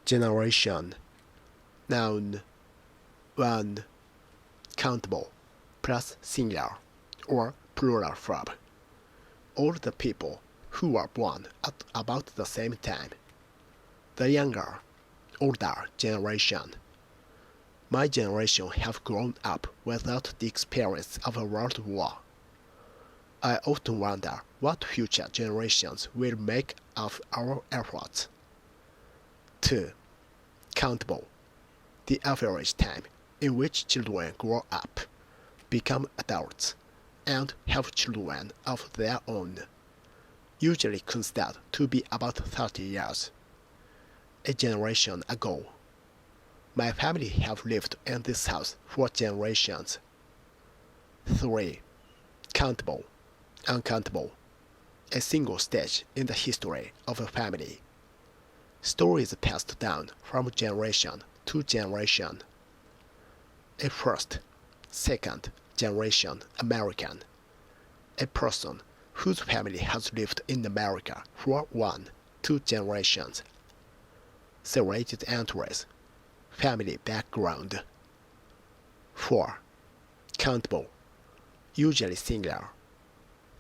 Generation. Noun. 1. Countable, plus singular, or plural verb. All the people who were born at about the same time. The younger, older generation. My generation have grown up without the experience of a world war. I often wonder what future generations will make of our efforts. 2. Countable, the average time in which children grow up, become adults, and have children of their own, usually considered to be about 30 years. A generation ago. My family have lived in this house for generations. 3. Countable, uncountable, a single stage in the history of a family. Stories passed down from generation to generation. A first, second generation American, a person whose family has lived in America for 1-2 generations. Serrated entries, family background. 4. Countable, usually singular,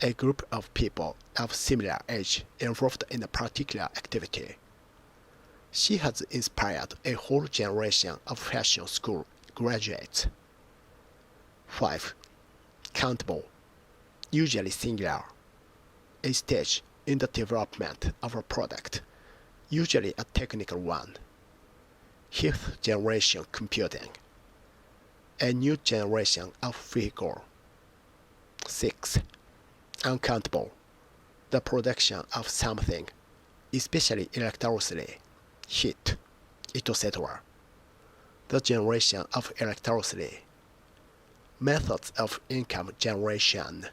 a group of people of similar age involved in a particular activity. She has inspired a whole generation of fashion school graduates. 5. Countable, usually singular, a stage in the development of a product, usually a technical one. 5th generation computing, a new generation of vehicle. 6. Uncountable, the production of something, especially electricity, heat, etc. The generation of electricity. Methods of income generation.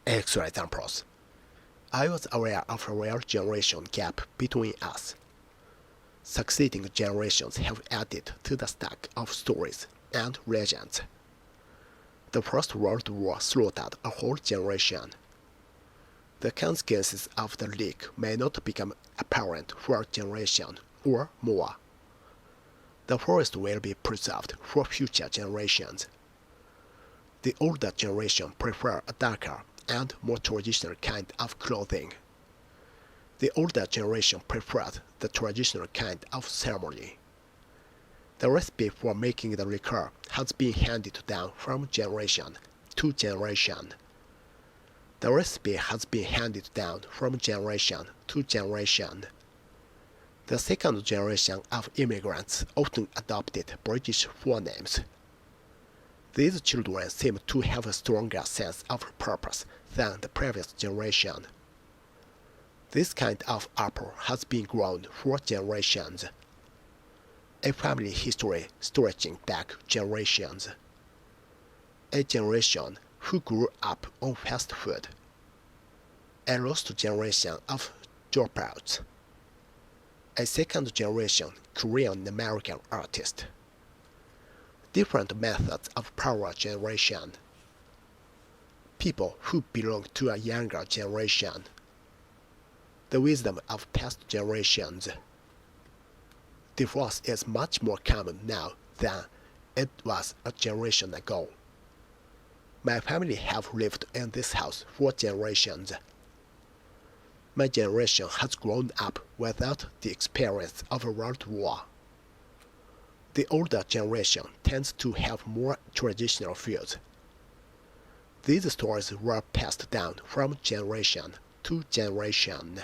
Extra examples. I was aware of a real generation gap between us. Succeeding generations have added to the stack of stories and legends. The First World War slaughtered a whole generation. The consequences of the leak may not become apparent for a generation or more. The forest will be preserved for future generations. The older generation prefer a darker and more traditional kind of clothing. The older generation preferred the traditional kind of ceremony. The recipe for making the liquor has been handed down from generation to generation. The recipe has been handed down from generation to generation. The second generation of immigrants often adopted British forenames. These children seem to have a stronger sense of purpose than the previous generation. This kind of apple has been grown for generations. A family history stretching back generations. A generation who grew up on fast food. A lost generation of dropouts. A second generation Korean-American artist. Different methods of power generation. People who belong to a younger generation. The wisdom of past generations. Divorce is much more common now than it was a generation ago. My family have lived in this house for generations. My generation has grown up without the experience of a world war. The older generation tends to have more traditional views. These stories were passed down from generation to generation.